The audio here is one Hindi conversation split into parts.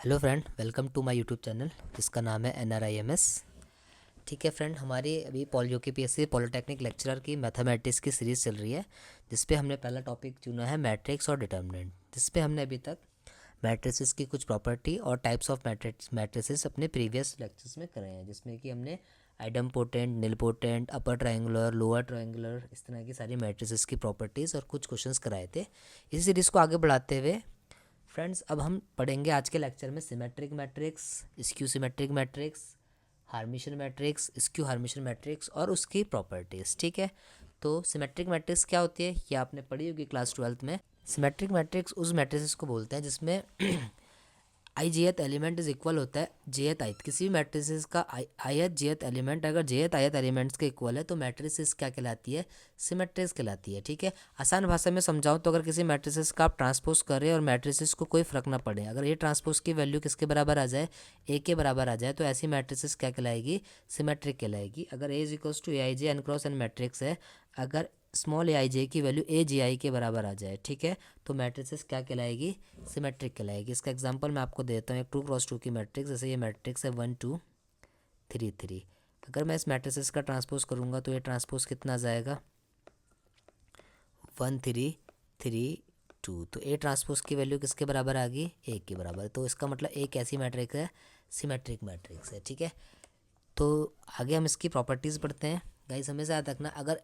Hello friend, welcome to my YouTube channel जिसका नाम है NRIMS। ठीक है फ्रेंड, हमारी अभी UPSC पॉलिटेक्निक लेक्चरर की मैथमेटिक्स की सीरीज़ चल रही है, जिस पे हमने पहला टॉपिक चुना है मैट्रिक्स और डिटर्मिनेंट, जिस पे हमने अभी तक मैट्रिसेस की कुछ प्रॉपर्टी और टाइप्स ऑफ मैट्रिसेस अपने प्रीवियस लेक्चर्स में करे हैं, जिसमें कि हमने idempotent, nilpotent, upper triangular, lower triangular, इस तरह की सारी मैट्रिसेस की प्रॉपर्टीज़ और कुछ क्वेश्चंस कराए थे। इसी सीरीज़ को आगे बढ़ाते हुए फ्रेंड्स अब हम पढ़ेंगे आज के लेक्चर में symmetric matrix, skew symmetric matrix, Hermitian matrix, skew Hermitian matrix और उसकी प्रॉपर्टीज़। ठीक है, तो सिमेट्रिक मैट्रिक्स क्या होती है ये आपने पढ़ी होगी क्लास 12th में। सिमेट्रिक मैट्रिक्स उस मैट्रिक्स को बोलते हैं जिसमें आई जेथ एलिमेंट इज इक्वल होता है जेथ आयत। किसी भी मैट्रिसेस का आयत जेथ एलिमेंट अगर जेथ आयत एलिमेंट्स के इक्वल है तो मैट्रिसेस क्या कहलाती है? सिमेट्रिक्स कहलाती है। ठीक है, आसान भाषा में समझाऊं तो अगर किसी मैट्रिसेस का आप ट्रांसपोज करें और मैट्रिसेस को कोई फर्क ना पड़े, अगर ये ट्रांसपोज की वैल्यू किसके बराबर आ जाए? ए के बराबर आ जाए, तो ऐसी मैट्रिसेस क्या कहलाएगी? सिमेट्रिक कहलाएगी। अगर A is equals to A i j n cross n matrix है, अगर स्मॉल ए आई जे की वैल्यू ए जी आई के बराबर आ जाए, ठीक है, तो मैट्रिसेस क्या कहलाएगी? सिमेट्रिक कहलाएगी। इसका एग्जांपल मैं आपको देता हूँ, एक 2x2 की मैट्रिक्स, जैसे ये मैट्रिक्स है 1 2 3 3। अगर मैं इस मैट्रिसेस का ट्रांसपोज करूँगा तो ये ट्रांसपोज कितना आ जाएगा? 1 3 3 2। तो ए ट्रांसपोज की वैल्यू किसके बराबर आ गई? ए के बराबर। तो इसका मतलब ए कैसी मैट्रिक्स है? सिमेट्रिक मैट्रिक्स है। ठीक है, तो आगे हम इसकी प्रॉपर्टीज़ पढ़ते हैं। गाइस हमेशा याद रखना, अगर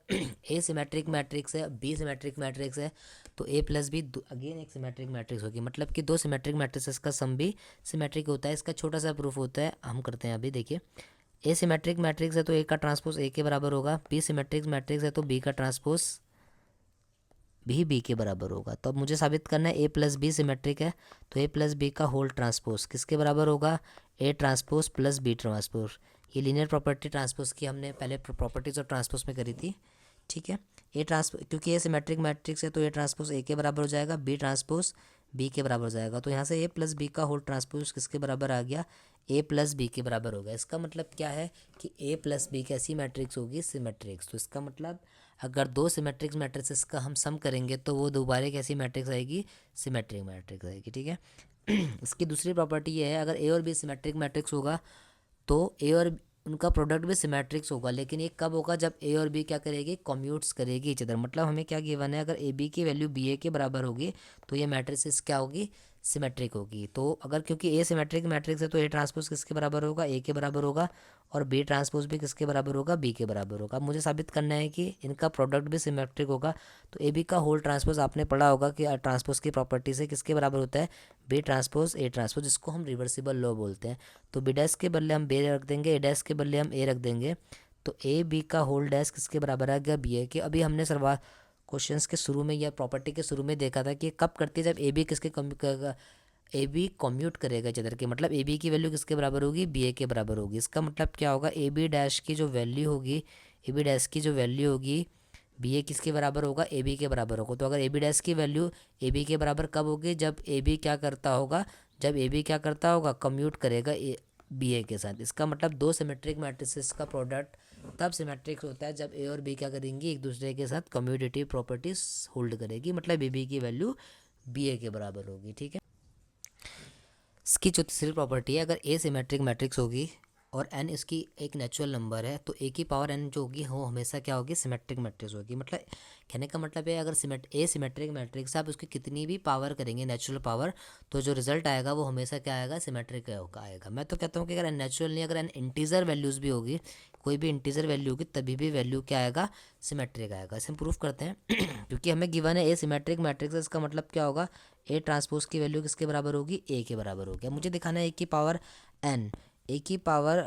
ए सिमेट्रिक मैट्रिक्स है, बी सिमेट्रिक मैट्रिक्स है, तो ए प्लस बी अगेन एक सिमेट्रिक मैट्रिक्स होगी। मतलब कि दो सिमेट्रिक मैट्रिक्स का सम भी सिमेट्रिक होता है। इसका छोटा सा प्रूफ होता है, हम करते हैं अभी। देखिए, ए सिमेट्रिक मैट्रिक्स है तो ए का ट्रांसपोज ए के बराबर होगा, बी सिमेट्रिक मैट्रिक्स है तो बी का ट्रांसपोज भी बी के बराबर होगा। तो अब मुझे साबित करना है ए प्लस बी सिमेट्रिक है, तो ए प्लस बी का होल ट्रांसपोज किसके बराबर होगा? ए ट्रांसपोज प्लस बी ट्रांसपोज। ये लीनियर प्रॉपर्टी ट्रांसपोज की हमने पहले प्रॉपर्टीज और ट्रांसपोज में करी थी। ठीक है, ए ट्रांसपोज, क्योंकि ए सिमेट्रिक मैट्रिक्स है तो ए ट्रांसपोज ए के बराबर हो जाएगा, बी ट्रांसपोज बी के बराबर हो जाएगा। तो यहाँ से ए प्लस बी का होल ट्रांसपोज किसके बराबर आ गया? ए प्लस बी के बराबर होगा। इसका मतलब क्या है कि ए प्लस बी कैसी मैट्रिक्स होगी? सिमेट्रिक्स। तो इसका मतलब अगर दो सिमेट्रिक्स मैट्रिक्स का हम सम करेंगे तो वो दोबारा कैसी मैट्रिक्स आएगी? सिमेट्रिक मैट्रिक्स आएगी। ठीक है, इसकी दूसरी प्रॉपर्टी ये है, अगर ए और बी सिमेट्रिक मैट्रिक्स होगा तो ए और उनका प्रोडक्ट भी सिमेट्रिक्स होगा। लेकिन ये कब होगा? जब ए और बी क्या करेगी? कम्यूट्स करेगी इच अदर। मतलब हमें क्या गिवन है, अगर ए बी की वैल्यू बी ए के बराबर होगी तो ये मैट्रिक्स क्या होगी? सिमेट्रिक होगी। तो अगर क्योंकि ए सिमेट्रिक मैट्रिक्स है तो ए ट्रांसपोज किसके बराबर होगा? ए के बराबर होगा, और बी ट्रांसपोज भी किसके बराबर होगा? बी के बराबर होगा। मुझे साबित करना है कि इनका प्रोडक्ट भी सिमेट्रिक होगा। तो ए बी का होल ट्रांसपोज आपने पढ़ा होगा कि ट्रांसपोज की प्रॉपर्टी से किसके बराबर होता है? बी ट्रांसपोज ए ट्रांसपोज, जिसको हम रिवर्सिबल लॉ बोलते हैं। तो बी डैश के बदले हम बी रख देंगे, ए डैश के बदले हम ए रख देंगे, तो ए बी का होल डैश किसके बराबर आ गया? बी ए के। अभी हमने क्वेश्चंस के शुरू में या प्रॉपर्टी के शुरू में देखा था कि कब करती है? जब ए बी किसके ए बी कम्यूट करेगा इधर के, मतलब ए बी की वैल्यू किसके बराबर होगी? बी ए के बराबर होगी। इसका मतलब क्या होगा? ए बी डैश की जो वैल्यू होगी, ए बी डैश की जो वैल्यू होगी बी ए किसके बराबर होगा? ए बी के बराबर होगा। तो अगर ए बी डैश की वैल्यू ए बी के बराबर कब होगी? जब ए बी क्या करता होगा? जब ए बी क्या करता होगा? कम्यूट करेगा बी ए के साथ। इसका मतलब दो सिमेट्रिक मैट्रिसेस का प्रोडक्ट तब सिमेट्रिक होता है जब ए और बी क्या करेंगी? एक दूसरे के साथ कम्यूटेटिव प्रॉपर्टीज होल्ड करेगी, मतलब ए बी की वैल्यू बी ए के बराबर होगी। ठीक है, इसकी जो तीसरी प्रॉपर्टी है, अगर ए सिमेट्रिक मैट्रिक्स होगी और एन इसकी एक नेचुरल नंबर है तो ए की पावर एन जो होगी वो हमेशा क्या होगी? सिमेट्रिक मैट्रिक्स होगी। मतलब कहने का मतलब है, अगर ए सिमेट्रिक मैट्रिक्स है, आप उसकी कितनी भी पावर करेंगे नेचुरल पावर, तो जो रिजल्ट आएगा वो हमेशा क्या आएगा? सिमेट्रिक आएगा। मैं तो कहता हूँ कि अगर एन नेचुरल नहीं, अगर एन इंटीजर वैल्यूज़ भी होगी, कोई भी इंटीजर वैल्यू होगी, तभी भी वैल्यू क्या आएगा? सिमेट्रिक आएगा। इसे हम प्रूफ करते हैं क्योंकि हमें गिवन है ए सिमेट्रिक मैट्रिक्स है, इसका मतलब क्या होगा? ए ट्रांसपोज की वैल्यू किसके बराबर होगी? ए के बराबर होगी। अब मुझे दिखाना है ए की पावर एन, ए की पावर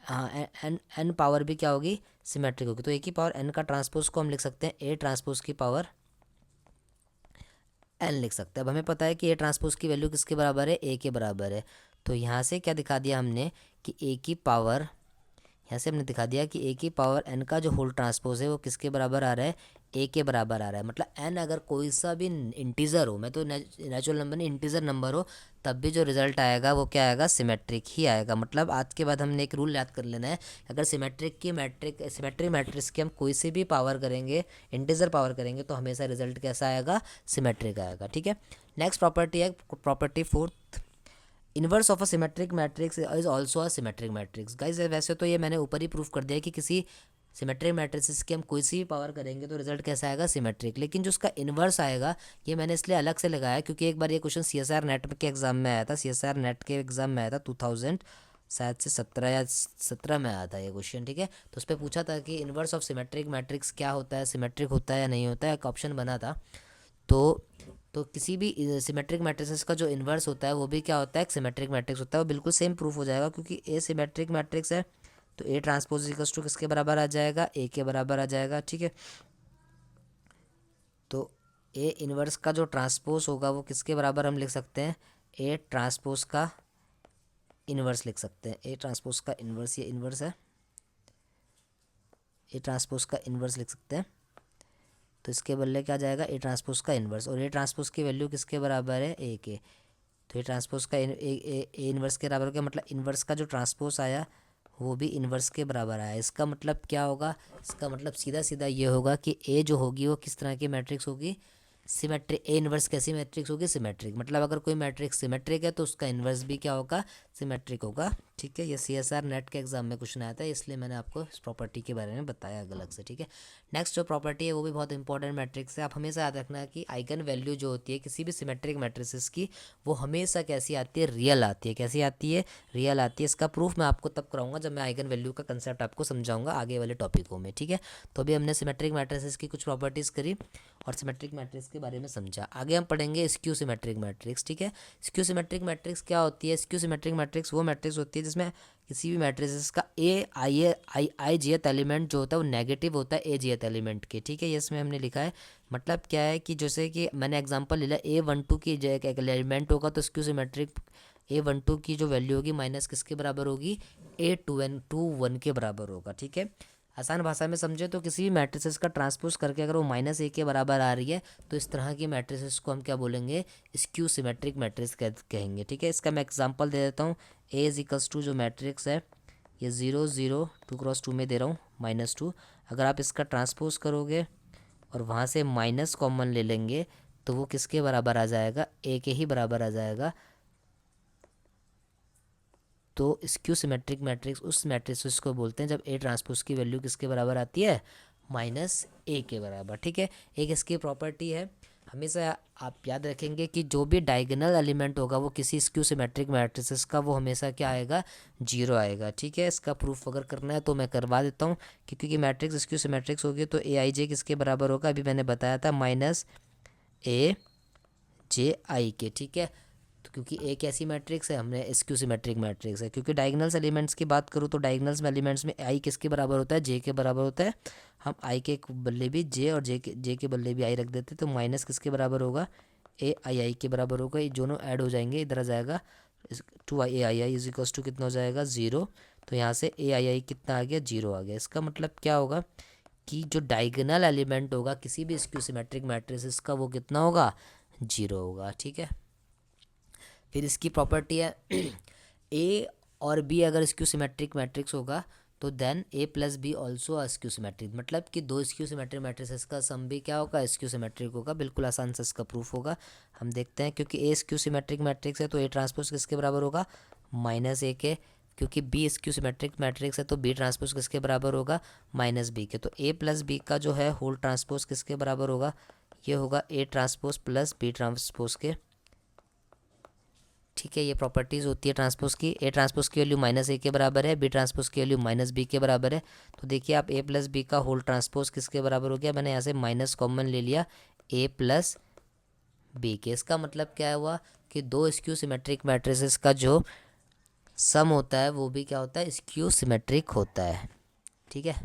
हाँ एन एन पावर भी क्या होगी? सिमेट्रिक होगी। तो ए की पावर एन का ट्रांसपोज को हम लिख सकते हैं ए ट्रांसपोज की पावर एन लिख सकते हैं। अब हमें पता है कि ए ट्रांसपोज की वैल्यू किसके बराबर है? ए के बराबर है। तो यहाँ से क्या दिखा दिया हमने कि ए की पावर, यहाँ से हमने दिखा दिया कि ए की पावर एन का जो होल ट्रांसपोज है वो किसके बराबर आ रहा है? ए के बराबर आ रहा है। मतलब एन अगर कोई सा भी इंटीजर हो, मैं तो नेचुरल नंबर नहीं, इंटीजर नंबर हो, तब भी जो रिजल्ट आएगा वो क्या आएगा? सिमेट्रिक ही आएगा। मतलब आज के बाद हमने एक रूल याद कर लेना है, अगर सिमेट्रिक मैट्रिक्स की हम कोई सी भी पावर करेंगे, इंटीजर पावर करेंगे, तो हमेशा रिजल्ट कैसा आएगा? सिमेट्रिक आएगा। ठीक है, नेक्स्ट प्रॉपर्टी है property fourth, inverse of a symmetric matrix is also a symmetric matrix. Guys वैसे तो ये मैंने ऊपर ही प्रूफ कर दिया कि किसी सिमेट्रिक मैट्रिक्स की हम कोई सी भी पावर करेंगे तो रिजल्ट कैसा आएगा, सिमेट्रिक। लेकिन जो उसका इन्वर्स आएगा ये मैंने इसलिए अलग से लगाया क्योंकि एक बार ये क्वेश्चन CSR नेट के एग्जाम में आया था, CSR नेट के एग्जाम में आया था 2000 शायद से 17 या 17 में आया था ये क्वेश्चन, ठीक है। तो उस पर पूछा था कि इन्वर्स ऑफ सिमेट्रिक मैट्रिक्स क्या होता है, सिमेट्रिक होता है या नहीं होता है, एक ऑप्शन बना था। तो किसी भी सिमेट्रिक मैट्रिक्स का जो इन्वर्स होता है वो भी क्या होता है, एक सिमेट्रिक मैट्रिक्स होता है। वो बिल्कुल सेम प्रूफ हो जाएगा क्योंकि ए सिमेट्रिक मैट्रिक्स है तो ए ट्रांसपोज इक्वल्स टू किसके बराबर आ जाएगा, ए के बराबर आ जाएगा, ठीक है। तो ए इन्वर्स का जो ट्रांसपोज होगा वो किसके बराबर हम लिख सकते हैं, ए ट्रांसपोज का इन्वर्स लिख सकते हैं। ए ट्रांसपोज का इन्वर्स, ये इन्वर्स है, ए ट्रांसपोज का इन्वर्स लिख सकते हैं। तो इसके बदले क्या जाएगा, ए ट्रांसपोज का इन्वर्स, और ए ट्रांसपोज की वैल्यू किसके बराबर है, ए के। तो ए ट्रांसपोज का ए इन्वर्स के बराबर क्या, मतलब इन्वर्स का जो ट्रांसपोज आया वो भी इन्वर्स के बराबर आया। इसका मतलब क्या होगा, इसका मतलब सीधा सीधा ये होगा कि ए जो होगी वो किस तरह की मैट्रिक्स होगी, सिमेट्रिक। ए इन्वर्स कैसी मैट्रिक्स होगी, सिमेट्रिक। मतलब अगर कोई मैट्रिक्स सिमेट्रिक है तो उसका इन्वर्स भी क्या होगा, सिमेट्रिक होगा, ठीक है। ये CSR नेट के एग्जाम में क्वेश्चन आया था इसलिए मैंने आपको इस प्रॉपर्टी के बारे में बताया अलग से, ठीक है। नेक्स्ट जो प्रॉपर्टी है वो भी बहुत इंपॉर्टेंट मैट्रिक्स है। आप हमेशा याद रखना है कि आइगन वैल्यू जो होती है किसी भी सिमेट्रिक मैट्रिक्स की वो हमेशा कैसी आती है, रियल आती है। कैसी आती है, रियल आती है। इसका प्रूफ मैं आपको तब कराऊंगा जब मैं आइगन वैल्यू का कंसेप्ट आपको समझाऊंगा आगे वाले टॉपिकों में, ठीक है। तो अभी हमने सिमेट्रिक मैट्रिक्स की कुछ प्रॉपर्टीज़ करी और सिमेट्रिक मैट्रिक्स के बारे में समझा। आगे हम पढ़ेंगे स्क्यू सिमेट्रिक मैट्रिक्स, ठीक है। स्क्यू सिमेट्रिक मैट्रिक्स क्या होती है, स्क्यू सिमेट्रिक मैट्रिक्स वो मैट्रिक्स होती है जिसमें किसी भी मैट्रिक्स का आई जेथ एलिमेंट जो होता है वो नेगेटिव होता है ए जेथ एलिमेंट के, ठीक है। ये इसमें हमने लिखा है। मतलब क्या है कि जैसे कि मैंने एग्जांपल ले लिया A12 की जो एक एलिमेंट होगा तो स्क्यू सिमेट्रिक A12 की जो वैल्यू होगी माइनस किसके बराबर होगी, A21 के बराबर होगा, ठीक है। आसान भाषा में समझे तो किसी भी मैट्रिसेस का ट्रांसपोज करके अगर वो -A के बराबर आ रही है तो इस तरह की मैट्रिसेस को हम क्या बोलेंगे, स्क्यू सिमेट्रिक मैट्रिक्स कहेंगे, ठीक है। इसका मैं एग्जांपल दे देता हूँ। A इज इक्वल्स टू जो मैट्रिक्स है ये 0 0 2 क्रॉस 2 में दे रहा हूँ -2। अगर आप इसका ट्रांसपोज करोगे और वहाँ से माइनस कॉमन ले लेंगे तो वो किसके बराबर आ जाएगा, A के ही बराबर आ जाएगा। तो स्क्यू सिमेट्रिक मैट्रिक्स उस मैट्रिक्स को बोलते हैं जब ए ट्रांसपोज की वैल्यू किसके बराबर आती है, -A के बराबर, ठीक है। एक इसकी प्रॉपर्टी है, हमेशा आप याद रखेंगे कि जो भी डायगोनल एलिमेंट होगा वो किसी स्क्यू सिमेट्रिक मैट्रिक्स का वो हमेशा क्या आएगा, 0 आएगा, ठीक है। इसका प्रूफ अगर करना है तो मैं करवा देता हूँ कि क्योंकि मैट्रिक्स स्क्यू सिमेट्रिक्स होगी तो AIJ किसके बराबर होगा, अभी मैंने बताया था -AJI के, ठीक है। तो क्योंकि एक ऐसी मैट्रिक्स है हमने स्क्यू सिमेट्रिक मैट्रिक्स है। क्योंकि डायगोनल्स एलिमेंट्स की बात करूँ तो डायगोनल्स में एलिमेंट्स में आई किसके बराबर होता है, J के बराबर होता है। हम आई के बल्ले भी J और J के बल्ले भी आई रख देते तो माइनस किसके बराबर होगा, AII के बराबर होगा। ये दोनों ऐड हो जाएंगे, इधर आ जाएगा 2AII इज इक्वल्स टू कितना हो जाएगा, 0। तो यहाँ से AII कितना आ गया, 0 आ गया। इसका मतलब क्या होगा कि जो डायगोनल एलिमेंट होगा किसी भी स्क्यू सिमेट्रिक मैट्रिक्स का वो कितना होगा, 0 होगा, ठीक है। फिर इसकी प्रॉपर्टी है A और B अगर स्क्यू सिमेट्रिक मैट्रिक्स होगा तो then A + B also a skew symmetric. मतलब कि दो स्क्यू सिमेट्रिक मैट्रिक्स का सम भी क्या होगा, स्क्यू सिमेट्रिक होगा। बिल्कुल आसान से इसका प्रूफ होगा। हम देखते हैं क्योंकि A स्क्यू सिमेट्रिक मैट्रिक्स है तो A ट्रांसपोज किसके बराबर होगा, -A के। क्योंकि B स्क्यू सिमेट्रिक मैट्रिक्स है तो B ट्रांसपोज किसके बराबर होगा, -B के। तो A + B का जो है होल ट्रांसपोज किसके बराबर होगा, ये होगा A ट्रांसपोज + B ट्रांसपोज के, ठीक है। ये प्रॉपर्टीज़ होती है ट्रांसपोज की। A ट्रांसपोज की वैल्यू -A के बराबर है, B ट्रांसपोज की वैल्यू -B के बराबर है। तो देखिए आप A + B का होल ट्रांसपोज किसके बराबर हो गया, मैंने यहाँ से माइनस कॉमन ले लिया A + B के। इसका मतलब क्या हुआ कि दो स्क्यू सिमेट्रिक मैट्रिसेस का जो सम होता है वो भी क्या होता है, स्क्यू सिमेट्रिक होता है, ठीक है।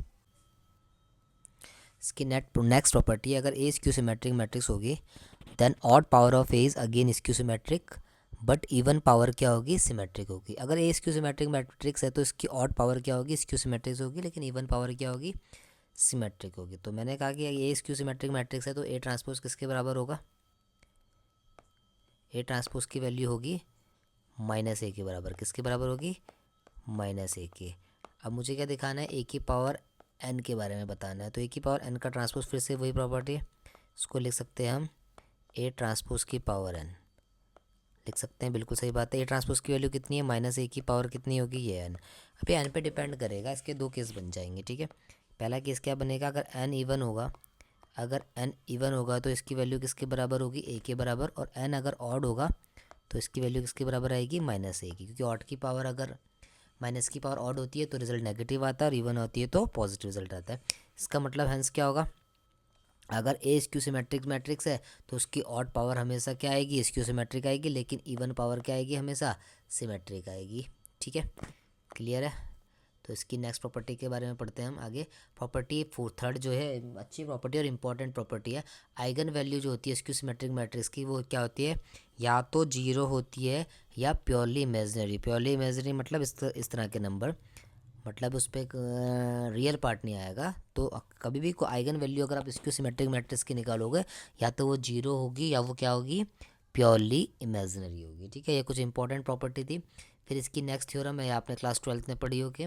इसकी नेक्स्ट प्रॉपर्टी है, अगर A स्क्यू सिमेट्रिक मैट्रिक्स होगी then odd power of A is again skew symmetric but even power क्या होगी, सिमेट्रिक होगी। अगर ए स्क्यू सिमेट्रिक मैट्रिक्स है तो इसकी ऑड पावर क्या होगी, स्क्यू सिमेट्रिक होगी, लेकिन इवन पावर क्या होगी, सिमेट्रिक होगी। तो मैंने कहा कि ए स्क्यू सिमेट्रिक मैट्रिक्स है तो ए ट्रांसपोज किसके बराबर होगा, ए ट्रांसपोज की वैल्यू होगी -A के बराबर। किसके बराबर होगी, -A के। अब मुझे क्या दिखाना है, ए की पावर n के बारे में बताना है। तो ए की पावर n का ट्रांसपोज फिर से वही प्रॉपर्टी है, इसको लिख सकते हैं हम ए ट्रांसपोज की पावर n। लिख सकते हैं, बिल्कुल सही बात है। ए ट्रांसपोज की वैल्यू कितनी है, माइनस ए की पावर कितनी होगी, ये एन। अब ये एन पे डिपेंड करेगा, इसके दो केस बन जाएंगे, ठीक है। पहला केस क्या बनेगा, अगर एन इवन होगा, अगर एन इवन होगा तो इसकी वैल्यू किसके बराबर होगी, ए के बराबर। और एन अगर ऑड होगा तो इसकी वैल्यू किसके बराबर आएगी, माइनस ए की, क्योंकि ऑड की पावर अगर माइनस की पावर ऑड होती है तो रिजल्ट नेगेटिव आता है, और इवन होती है तो पॉजिटिव रिजल्ट आता है। इसका मतलब हैंस क्या होगा, अगर ए स्क्यू सिमेट्रिक मैट्रिक्स है तो उसकी ऑड पावर हमेशा क्या आएगी, स्क्यू सिमेट्रिक आएगी, लेकिन इवन पावर क्या आएगी, हमेशा सिमेट्रिक आएगी, ठीक है। क्लियर है। तो इसकी नेक्स्ट प्रॉपर्टी के बारे में पढ़ते हैं हम आगे। प्रॉपर्टी थर्ड जो है अच्छी प्रॉपर्टी और इम्पॉर्टेंट प्रॉपर्टी है, आइगन वैल्यू जो होती है स्क्यू सिमेट्रिक मैट्रिक्स की, वो क्या होती है, या तो जीरो होती है या प्योरली इमेजिनरी। प्योरली इमेजिनरी मतलब इस तरह के नंबर, मतलब उस पर एक रियल पार्ट नहीं आएगा। तो कभी भी कोई आइगन वैल्यू अगर आप स्क्यू सिमेट्रिक मैट्रिक्स की निकालोगे, या तो वो जीरो होगी या वो क्या होगी, प्योरली इमेजिनरी होगी, ठीक है। ये कुछ इंपॉर्टेंट प्रॉपर्टी थी। फिर इसकी नेक्स्ट थ्योरम है, आपने क्लास 12th में पढ़ी होगी।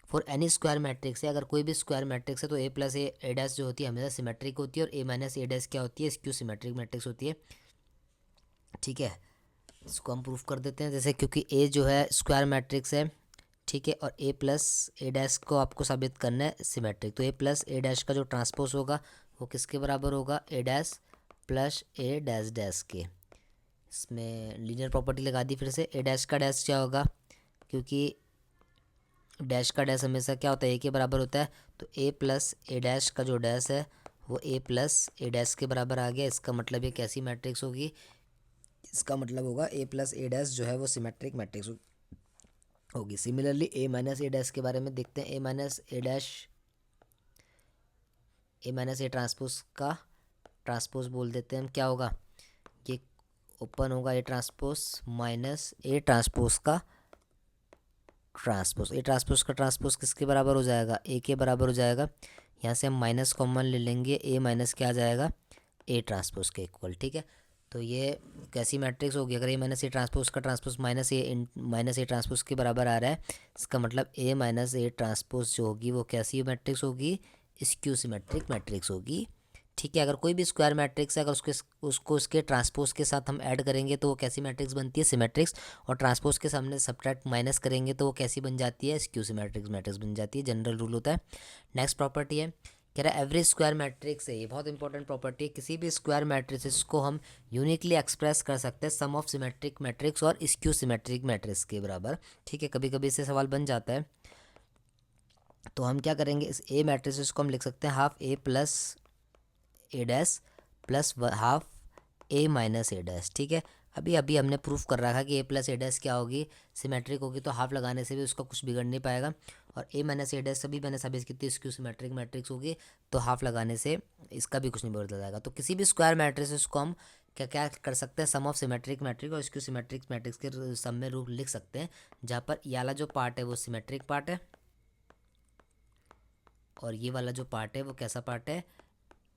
फॉर एनी स्क्वायर मैट्रिक्स है, अगर कोई भी स्क्वायर मैट्रिक्स है तो ए प्लस ए डैश जो होती है हमेशा सिमेट्रिक होती है, और ए माइनस ए डैश क्या होती है, स्क्यू सिमेट्रिक मैट्रिक्स होती है, ठीक है। इसको हम प्रूफ कर देते हैं, जैसे क्योंकि ए जो है स्क्वायर मैट्रिक्स है, ठीक है, और ए प्लस ए डैश को आपको साबित करना है सिमेट्रिक, तो ए प्लस ए डैश का जो ट्रांसपोज होगा वो किसके बराबर होगा, ए डैश प्लस ए डैश डैश के। इसमें लीनियर प्रॉपर्टी लगा दी फिर से, ए डैश का डैश क्या होगा, क्योंकि डैश का डैश हमेशा क्या होता है, ए के बराबर होता है, तो ए प्लस ए डैश का जो डैश है वो ए प्लस ए डैश के बराबर आ गया। इसका मतलब ये कैसी मैट्रिक्स होगी, इसका मतलब होगा ए प्लस ए डैश जो है वो सिमेट्रिक मैट्रिक्स होगी। Similarly A minus A dash के बारे में देखते हैं। A minus A dash, A minus A transpose का ट्रांसपोज बोल देते हैं हम, क्या होगा, ये ओपन होगा ए ट्रांसपोज माइनस ए ट्रांसपोज का ट्रांसपोज। ए ट्रांसपोज का ट्रांसपोज किसके बराबर हो जाएगा, ए के बराबर हो जाएगा। यहाँ से हम माइनस कॉमन ले लेंगे, ए माइनस क्या आ जाएगा, ए ट्रांसपोज के इक्वल, ठीक है। तो ये कैसी मैट्रिक्स होगी, अगर ए माइनस ए ट्रांसपोज का ट्रांसपोज माइनस ए ट्रांसपोज के बराबर आ रहा है, इसका मतलब ए माइनस ए ट्रांसपोज जो होगी वो कैसी मैट्रिक्स होगी, स्क्यू सिमेट्रिक मैट्रिक्स होगी, ठीक है। अगर कोई भी स्क्वायर मैट्रिक्स है, अगर उसको उसके ट्रांसपोज के साथ हम ऐड करेंगे तो वो कैसी मैट्रिक्स बनती है, सिमेट्रिक्स। और ट्रांसपोज के सामने सब्ट्रैक्ट माइनस करेंगे तो वो कैसी बन जाती है, स्क्यू सिमेट्रिक्स मैट्रिक्स बन जाती है। जनरल रूल होता है। नेक्स्ट प्रॉपर्टी है, कह रहा है एवरेज स्क्वायर मैट्रिक्स है, ये बहुत इंपॉर्टेंट प्रॉपर्टी है। किसी भी स्क्वायर मैट्रिक्स को हम यूनिकली एक्सप्रेस कर सकते हैं सम ऑफ सिमेट्रिक मैट्रिक्स और स्क्यू सिमेट्रिक मैट्रिक्स के बराबर, ठीक है। कभी कभी इससे सवाल बन जाता है, तो हम क्या करेंगे, इस ए मैट्रिक्स को हम लिख सकते हैं half A plus A dash plus half A minus A dash, ठीक है। अभी अभी हमने प्रूफ कर रखा कि ए प्लस ए डैश क्या होगी, सिमेट्रिक होगी, तो हाफ लगाने से भी उसका कुछ बिगड़ नहीं पाएगा। और ए माइनस ए डैश सभी मैंने साबित की थी स्क्यू सिमेट्रिक मैट्रिक्स होगी, तो हाफ लगाने से इसका भी कुछ नहीं बदल जाएगा। तो किसी भी स्क्वायर मैट्रिक्स को हम क्या क्या कर सकते हैं, सम ऑफ सिमेट्रिक मैट्रिक और स्क्यू सिमेट्रिक मैट्रिक्स के सम में रूप लिख सकते हैं, जहाँ पर ये वाला जो पार्ट है वो सिमेट्रिक पार्ट है, और ये वाला जो पार्ट है वो कैसा पार्ट है,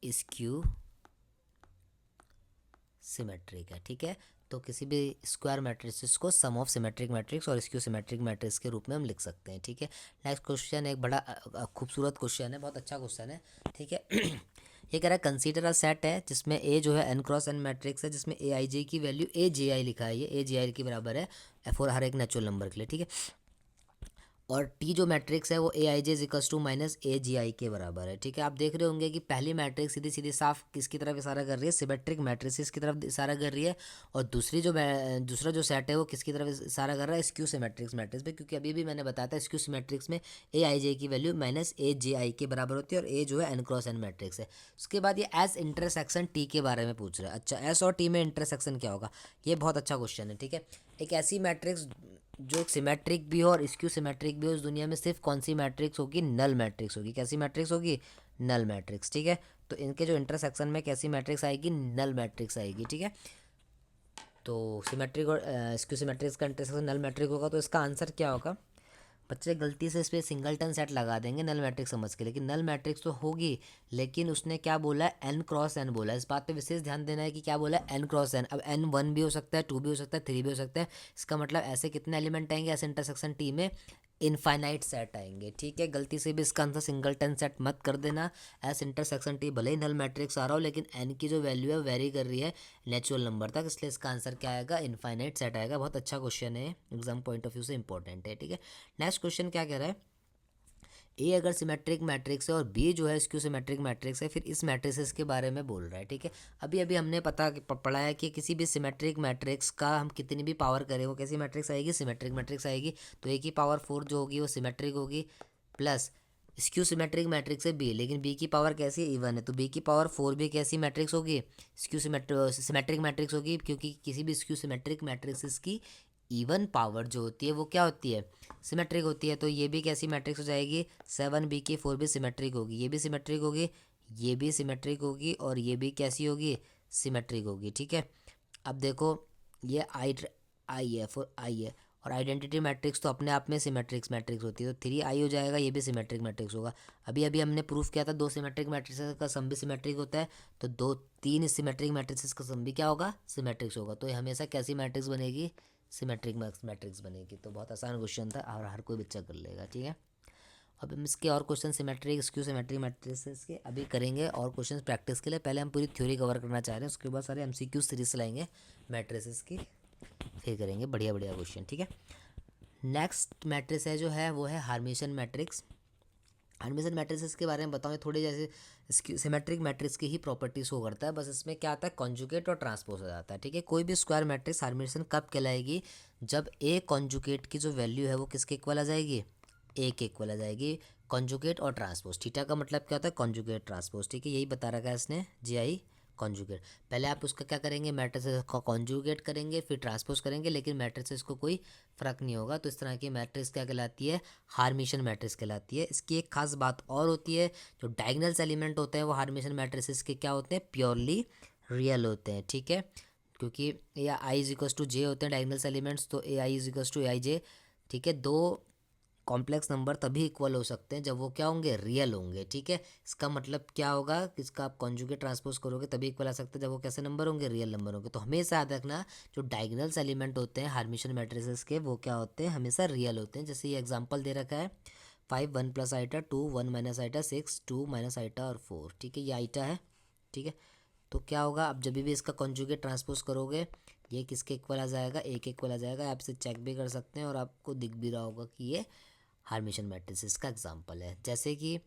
स्क्यू सिमेट्रिक है, ठीक है। तो किसी भी स्क्वायर मैट्रिक्स को सम ऑफ सिमेट्रिक मैट्रिक्स और स्क्यू सिमेट्रिक मैट्रिक्स के रूप में हम लिख सकते हैं, ठीक है। नेक्स्ट क्वेश्चन एक बड़ा खूबसूरत क्वेश्चन है, बहुत अच्छा क्वेश्चन है, ठीक है। ये कह रहा है कंसीडर अ सेट है जिसमें ए जो है एन क्रॉस एन मैट्रिक्स है, जिसमें ए आई जे की वैल्यू ए जे आई लिखा है, ये ए जे आई के बराबर है फॉर हर एक नेचुरल नंबर के लिए, ठीक है। और टी जो मैट्रिक्स है वो ए i J equals to minus ए जी आई के बराबर है, ठीक है। आप देख रहे होंगे कि पहली मैट्रिक्स सीधी सीधी साफ किसकी तरफ इशारा कर रही है, सिमेट्रिक मैट्रिक्स की तरफ इशारा कर रही है, और दूसरा जो सेट है वो किसकी तरफ इशारा कर रहा है, स्क्यू सिमेट्रिक्स मैट्रिक्स पे, क्योंकि अभी भी मैंने बताया था स्क्यू सिमेट्रिक्स में ए आई जे की वैल्यू माइनस ए जे आई के बराबर होती है, और ए जो है एन क्रॉस एन मैट्रिक्स है। उसके बाद ये एस इंटरसेक्शन टी के बारे में पूछ रहा है। अच्छा, एस और टी में इंटरसेक्शन क्या होगा, ये बहुत अच्छा क्वेश्चन है, ठीक है। एक ऐसी मैट्रिक्स जो सिमेट्रिक भी हो और स्क्यू सिमेट्रिक भी हो, उस दुनिया में सिर्फ कौन सी मैट्रिक्स होगी, नल मैट्रिक्स होगी। कैसी मैट्रिक्स होगी, नल मैट्रिक्स, ठीक है। तो इनके जो इंटरसेक्शन में कैसी मैट्रिक्स आएगी, नल मैट्रिक्स आएगी, ठीक है। तो सिमेट्रिक और स्क्यू सिमेट्रिक्स का इंटरसेक्शन नल मैट्रिक होगा, तो इसका आंसर क्या होगा, बच्चे गलती से इस पर सिंगलटन सेट लगा देंगे नल मैट्रिक्स समझ के, लेकिन नल मैट्रिक्स तो होगी, लेकिन उसने क्या बोला है, एन क्रॉस एन बोला है। इस बात पे विशेष ध्यान देना है कि क्या बोला है, एन क्रॉस एन। अब एन 1 भी हो सकता है, 2 भी हो सकता है, 3 भी हो सकता है। इसका मतलब ऐसे कितने एलिमेंट आएंगे ऐसे इंटरसेक्शन टी में, इनफाइनाइट सेट आएंगे, ठीक है। गलती से भी इसका आंसर सिंगलटन सेट मत कर देना। एस इंटरसेक्शन टी भले ही नल मैट्रिक्स आ रहा हो, लेकिन एन की जो वैल्यू है वेरी कर रही है नेचुरल नंबर तक, इसलिए इसका आंसर क्या आएगा, इनफाइनाइट सेट आएगा। बहुत अच्छा क्वेश्चन है, एग्जाम पॉइंट ऑफ व्यू से इंपॉर्टेंट है, ठीक है। नेक्स्ट क्वेश्चन क्या कह रहा है, ए अगर सिमेट्रिक मैट्रिक्स है और बी जो है स्क्यू सिमेट्रिक मैट्रिक्स है, फिर इस मैट्रिसेस के बारे में बोल रहा है, ठीक है। अभी अभी हमने पढ़ा है कि किसी भी सिमेट्रिक मैट्रिक्स का हम कितनी भी पावर करें वो कैसी मैट्रिक्स आएगी, सिमेट्रिक मैट्रिक्स आएगी। तो ए की पावर 4 जो होगी वो सिमेट्रिक होगी, प्लस स्क्यू सिमेट्रिक मैट्रिक्स है बी, लेकिन बी की पावर कैसी है, इवन है, तो बी की पावर 4 भी कैसी मैट्रिक्स होगी, स्क्यू सिमेट्रिक मैट्रिक्स होगी, क्योंकि किसी भी स्क्यू सिमेट्रिक मैट्रिक्स की इवन पावर जो होती है वो क्या होती है, सिमेट्रिक होती है। तो ये भी कैसी मैट्रिक्स हो जाएगी, 7 b की 4 भी सिमेट्रिक होगी, ये भी सिमेट्रिक होगी, ये भी सिमेट्रिक होगी, और ये भी कैसी होगी, सिमेट्रिक होगी, ठीक है। अब देखो ये आई है, 4 i है, और आइडेंटिटी मैट्रिक्स तो अपने आप में सिमेट्रिक्स मैट्रिक्स होती है, तो 3i हो जाएगा, ये भी सिमेट्रिक मैट्रिक्स होगा। अभी अभी हमने प्रूफ किया था दो सिमेट्रिक मैट्रिक्स का सम भी सिमेट्रिक होता है, तो दो तीन सिमेट्रिक मैट्रिक्स का सम भी क्या होगा, सिमेट्रिक्स होगा। तो ये हमेशा कैसी मैट्रिक्स बनेगी, सिमेट्रिक मैट्रिक्स बनेगी। तो बहुत आसान क्वेश्चन था और हर कोई बच्चा कर लेगा, ठीक है। अब हम इसके और question symmetric skew symmetric matrix के अभी करेंगे, और क्वेश्चन प्रैक्टिस के लिए पहले हम पूरी थ्योरी कवर करना चाह रहे हैं, उसके बाद सारे एमसीक्यू सीरीज लाएंगे मैट्रिसेस की, फिर करेंगे बढ़िया बढ़िया क्वेश्चन, ठीक है। नेक्स्ट मैट्रिक्स है जो है वो है हार्मिशन मैट्रिक्स। हार्मिशन मैट्रिसेस के बारे में बताऊँ, थोड़ी जैसे सिमेट्रिक मैट्रिक्स की ही प्रॉपर्टीज हो करता है, बस इसमें क्या आता है, कॉन्जुगेट और ट्रांसपोज हो जाता है, ठीक है। कोई भी स्क्वायर मैट्रिक्स हार्मिशन कब कहलाएगी, जब ए कॉन्जुगेट की जो वैल्यू है वो किसके इक्वल आ जाएगी, ए के इक्वल आ जाएगी। कॉन्जुगेट और ट्रांसपोज, थीटा का मतलब क्या होता है, कॉन्जुगेट ट्रांसपोज, ठीक है, यही बता रखा है इसने, जी आई कॉन्जुगेट। पहले आप उसका क्या करेंगे, मैट्रिसेस का कॉन्जुगेट करेंगे, फिर ट्रांसपोज करेंगे, लेकिन मैट्रिसेस को कोई फ़र्क नहीं होगा। तो इस तरह की मैट्रिक्स क्या कहलाती है, हार्मिशन मैट्रिक्स कहलाती है। इसकी एक खास बात और होती है, जो डायगोनल्स एलिमेंट होते हैं वो हार्मिशन मैट्रिसेस के क्या होते हैं, प्योरली रियल होते हैं, ठीक है। क्योंकि ए आई इज इक्वस टू जे होते हैं डायगोनल्स एलिमेंट्स, तो ए I is equals to A i जे, ठीक है। दो कॉम्प्लेक्स नंबर तभी इक्वल हो सकते हैं जब वो क्या होंगे, रियल होंगे, ठीक है। इसका मतलब क्या होगा, इसका आप कॉन्जुगेट ट्रांसपोज करोगे तभी इक्वल आ सकते हैं जब वो कैसे नंबर होंगे, रियल नंबर होंगे। तो हमेशा याद रखना, जो डायगोनल्स एलिमेंट होते हैं हार्मिशन मैट्रिसेस के वो क्या होते हैं, हमेशा रियल होते हैं। जैसे ये एग्जाम्पल दे रखा है, 5 1 + आइटा, 2 1 - आइटा, 6 2 - आइटा और 4, ठीक है, ये आइटा है, ठीक है। तो क्या होगा, अब जब भी इसका कॉन्जुगेट ट्रांसपोज करोगे ये किसके इक्वल आ जाएगा, ए के इक्वल आ जाएगा। आप इसे चेक भी कर सकते हैं और आपको दिख भी रहा होगा कि ये हार्मिशन मैट्रिसेस का एग्जांपल है। जैसे कि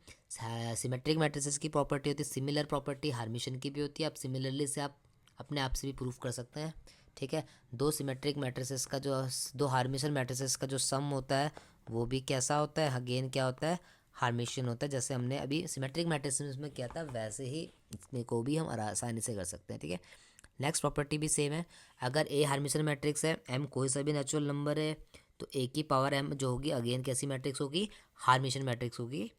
सिमेट्रिक मैट्रिसेस की प्रॉपर्टी होती है सिमिलर प्रॉपर्टी, हार्मिशन की भी होती है। आप सिमिलरली से आप अपने आप से भी प्रूफ कर सकते हैं, ठीक है। दो सिमेट्रिक मैट्रिसेस का जो, दो हार्मिशन मैट्रिसेस का जो सम होता है वो भी कैसा होता है, अगेन क्या होता है, हार्मिशन होता है। जैसे हमने अभी सिमेट्रिक मैट्रिसेस में किया था वैसे ही इसमें को भी हम आसानी से कर सकते हैं, ठीक है। नेक्स्ट प्रॉपर्टी भी सेम है, अगर ए हार्मिशन मैट्रिक्स है, एम कोई सा भी नेचुरल नंबर है, तो ए की पावर एम जो होगी अगेन कैसी मैट्रिक्स होगी, हार्मिशन मैट्रिक्स होगी।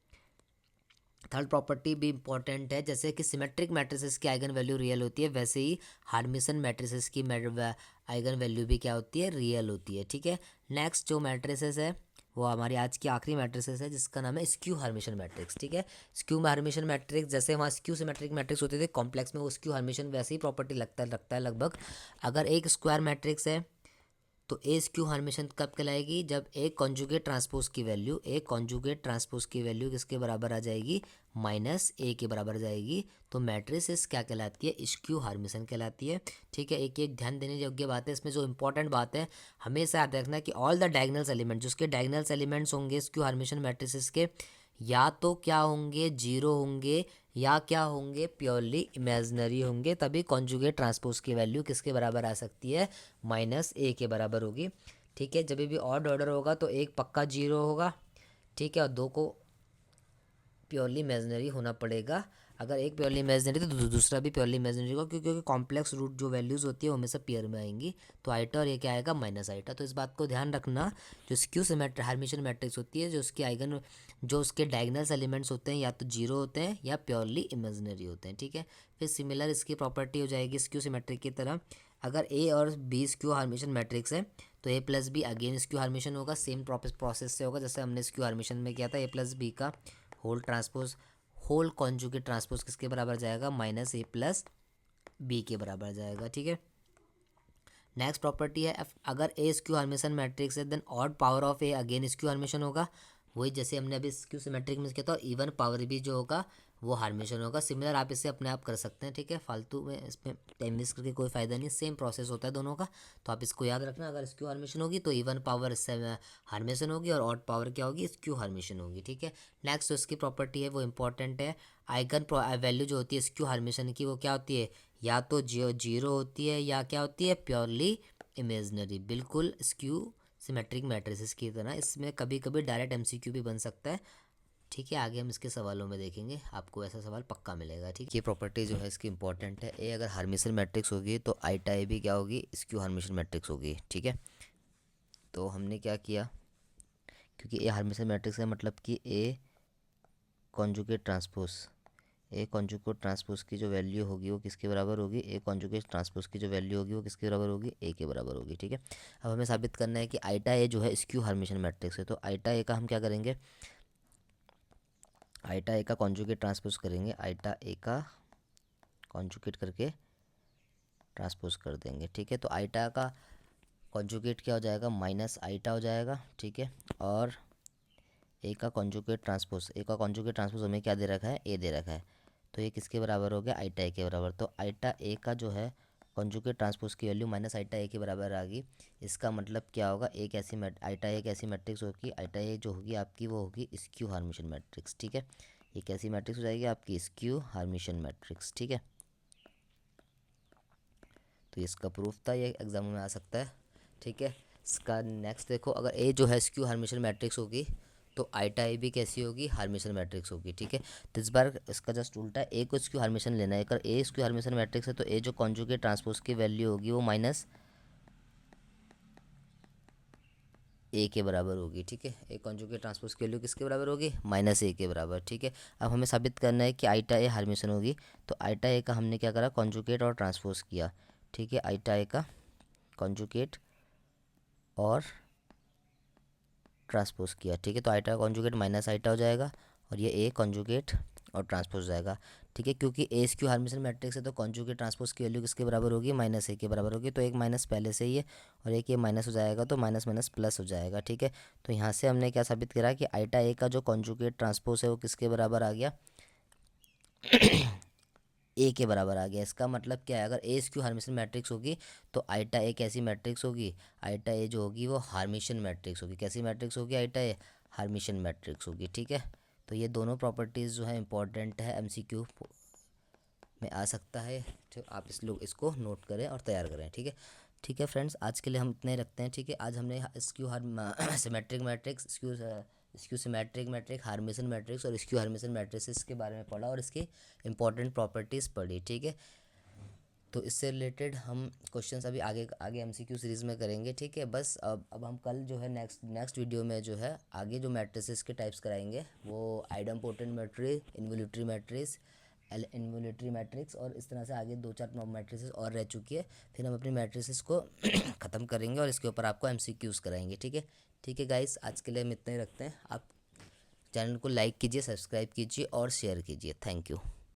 थर्ड प्रॉपर्टी भी इंपॉर्टेंट है, जैसे कि सिमेट्रिक मैट्रिसेस की आइगन वैल्यू रियल होती है, वैसे ही हार्मिशन मैट्रिसेस की आइगन वैल्यू भी क्या होती है, रियल होती है, ठीक है। नेक्स्ट जो मैट्रिसेस है वो हमारी आज की आखिरी मैट्रिसेस है, जिसका नाम है स्क्यू हार्मिशन मैट्रिक्स, ठीक है। स्क्यू हार्मिशन मैट्रिक्स, जैसे वहाँ स्क्यू सिमेट्रिक मैट्रिक्स होते थे कॉम्प्लेक्स में, वो स्क्यू हार्मिशन वैसे ही प्रॉपर्टी लगता है लगभग। अगर एक स्क्वायर मैट्रिक्स है तो ए स्क्यू हार्मिशन कब कहलाएगी, जब ए कॉन्जुगेट ट्रांसपोज की वैल्यू, ए कॉन्जुगेट ट्रांसपोज की वैल्यू किसके बराबर आ जाएगी, माइनस ए के बराबर आ जाएगी। तो मैट्रिसेस क्या कहलाती है, स्क्यू हार्मिशन कहलाती है, ठीक है। एक एक ध्यान देने योग्य बात है इसमें, जो इंपॉर्टेंट बात है हमेशा याद रखना कि ऑल द डायगोनल्स एलिमेंट, जिसके डायगोनल्स एलिमेंट्स होंगे स्क्यू हार्मिशन मैट्रिसेस के, या तो क्या होंगे, जीरो होंगे, या क्या होंगे, प्योरली इमेजनरी होंगे। तभी कॉन्जुगेट ट्रांसपोज की वैल्यू किसके बराबर आ सकती है, माइनस ए के बराबर होगी, ठीक है। जब भी ऑड ऑर्डर होगा तो एक पक्का जीरो होगा, ठीक है, और दो को प्योरली इमेजनरी होना पड़ेगा। अगर एक प्योरली इमेजनरी तो दूसरा भी प्योरली इमेजनरी होगा, क्योंकि कॉम्प्लेक्स रूट जो वैल्यूज़ होती है वो हमेशा पेयर में आएंगी। तो आइटा और ये क्या आएगा, माइनस आइटा। तो इस बात को ध्यान रखना, जो स्क्यू सिमेट्रिक हार्मिशन मैट्रिक्स होती है, जो उसकी आइगन, जो उसके डायगोनल्स एलिमेंट्स होते हैं या तो जीरो होते हैं या प्योरली इमेजनरी होते हैं, ठीक है। फिर सिमिलर इसकी प्रॉपर्टी हो जाएगी स्क्यू सिमेट्रिक की तरह, अगर ए और बी स्क्यू हार्मिशन मैट्रिक्स है तो a plus be again skew हार्मिशन होगा, सेम प्रोसेस से होगा जैसे हमने स्क्यू हार्मिशन में किया था। ए प्लस बी का whole transpose, whole conjugate transpose किसके बराबर जाएगा, माइनस ए प्लस बी के बराबर जाएगा, ठीक है। नेक्स्ट प्रॉपर्टी है अगर ए स्क्यू हर्मिशन मैट्रिक्स है then odd power of a again skew Hermitian होगा। वही जैसे हमने अभी स्क्यू सिमेट्रिक में किया था, इवन पावर भी जो होगा वो हार्मिशन होगा। सिमिलर आप इसे अपने आप कर सकते हैं, ठीक है, फालतू में इसमें टाइम वेस्ट करके कोई फ़ायदा नहीं, सेम प्रोसेस होता है दोनों का। तो आप इसको याद रखना, अगर स्क्यू हार्मिशन होगी तो इवन पावर इससे हार्मिशन होगी और ऑड पावर क्या होगी, स्क्यू हार्मिशन होगी, ठीक है। नेक्स्ट जो इसकी प्रॉपर्टी है वो इंपॉर्टेंट है। आइगन वैल्यू जो होती है स्क्यू हार्मिशन की वो क्या होती है, या तो जीरो होती है या क्या होती है, प्योरली इमेजनरी, बिल्कुल स्क्यू सिमेट्रिक मैट्रिसेस की तरह। इसमें कभी कभी डायरेक्ट एमसीक्यू भी बन सकता है, ठीक है। आगे हम इसके सवालों में देखेंगे, आपको ऐसा सवाल पक्का मिलेगा, ठीक है। ये प्रॉपर्टी जो है इसकी इंपॉर्टेंट है। ए अगर हार्मिशन मैट्रिक्स होगी तो आईटा ए भी क्या होगी, स्क्यू हार्मिशन मैट्रिक्स होगी, ठीक है। तो हमने क्या किया, क्योंकि ए हार्मिशन मैट्रिक्स है मतलब कि ए कॉन्जुगेट ट्रांसपोज, ए कॉन्जुगेट ट्रांसपोज की जो वैल्यू होगी वो किसके बराबर होगी, ए कॉन्जुगेट ट्रांसपोज की जो वैल्यू होगी वो किसके बराबर होगी, ए के बराबर होगी, ठीक है। अब हमें साबित करना है कि आईटा ए जो है स्क्यू हार्मिशन मैट्रिक्स है। तो आईटा ए का हम क्या करेंगे, आईटा ए का कॉन्जुगेट ट्रांसपोज करेंगे, आईटा ए का कॉन्जुगेट करके ट्रांसपोज कर देंगे, ठीक है। तो आईटा का कॉन्जुगेट क्या हो जाएगा, माइनस आईटा हो जाएगा, ठीक है। और ए का कॉन्जुगेट ट्रांसपोज, ए का कॉन्जुगेट ट्रांसपोज हमें क्या दे रखा है, ए दे रखा है। तो ये किसके बराबर हो गया, आईटा ए के बराबर। तो आईटा ए का जो है कॉन्जुगेट ट्रांसपोज की वैल्यू माइनस आईटा ए के बराबर आ गई। इसका मतलब क्या होगा, एक ऐसी आईटा ए एक ऐसी मैट्रिक्स होगी, आईटा ए जो होगी आपकी वो होगी स्क्यू हार्मिशन मैट्रिक्स, ठीक है। ये कैसी मैट्रिक्स हो जाएगी आपकी, स्क्यू हार्मिशन मैट्रिक्स, ठीक है। तो इसका प्रूफ था, ये एग्जाम में आ सकता है, ठीक है। इसका नेक्स्ट देखो, अगर ए जो है स्क्यू हार्मिशन मैट्रिक्स होगी तो आईटा ए भी कैसी होगी, हार्मिशन मैट्रिक्स होगी, ठीक है। तो इस बार इसका जस्ट उल्टा है, ए को स्क्यू हार्मिशन लेना है। अगर ए स्क्यू हार्मिशन मैट्रिक्स है तो ए जो कॉन्जुगेट ट्रांसपोज की वैल्यू होगी वो माइनस ए के बराबर होगी, ठीक है। ए कॉन्जुगेट ट्रांसपोज की वैल्यू किसके बराबर होगी, माइनस ए के बराबर, ठीक है। अब हमें साबित करना है कि आईटा ए हार्मिशन होगी। तो आईटा ए का हमने क्या करा, कॉन्जुगेट और ट्रांसपोज किया, ठीक है। आईटा ए का कॉन्जुगेट और ट्रांसपोज किया, ठीक है। तो आईटा कॉन्जुगेट माइनस आईटा हो जाएगा और ये ए कॉन्जुगेट और ट्रांसपोज हो जाएगा, ठीक है। क्योंकि ए स्क्यू हार्मिशन मैट्रिक्स है तो कॉन्जुगेट ट्रांसपोज की वैल्यू किसके बराबर होगी, माइनस ए के बराबर होगी। तो एक माइनस पहले से ही है और एक ये माइनस हो जाएगा तो माइनस माइनस प्लस हो जाएगा, ठीक है। तो यहाँ से हमने क्या साबित करा कि आईटा ए का जो कॉन्जुगेट ट्रांसपोज है वो किसके बराबर आ गया, ए के बराबर आ गया। इसका मतलब क्या है, अगर ए स्क्यू हार्मिशन मैट्रिक्स होगी तो आईटा ए कैसी मैट्रिक्स होगी, आईटा ए जो होगी वो हार्मिशन मैट्रिक्स होगी। कैसी मैट्रिक्स होगी, आईटा ए हार्मिशन मैट्रिक्स होगी, ठीक है। तो ये दोनों प्रॉपर्टीज़ जो है इंपॉर्टेंट है, एमसीक्यू में आ सकता है। तो आप इसको नोट करें और तैयार करें, ठीक है। ठीक है फ्रेंड्स, आज के लिए हम इतने ही रखते हैं, ठीक है। आज हमने skew symmetric matrix, skew symmetric matrix, Hermitian matrix और स्क्यू हार्मिशन मैट्रिसेस के बारे में पढ़ा और इसकी इंपॉर्टेंट प्रॉपर्टीज़ पढ़ी, ठीक है। तो इससे रिलेटेड हम क्वेश्चंस अभी आगे आगे एमसीक्यू सीरीज़ में करेंगे, ठीक है। बस अब हम कल जो है नेक्स्ट वीडियो में जो है आगे जो मैट्रिसेस के टाइप्स कराएंगे वो idempotent matrix, involutory matrix, involutory matrix और इस तरह से आगे 2-4 मैट्रिसेस और रह चुकी है। फिर हम अपनी मैट्रिसेस को ख़त्म करेंगे और इसके ऊपर आपको एमसीक्यूज़ कराएंगे, ठीक है। ठीक है गाइस, आज के लिए हम इतना ही रखते हैं। आप चैनल को लाइक कीजिए, सब्सक्राइब कीजिए और शेयर कीजिए। Thank you.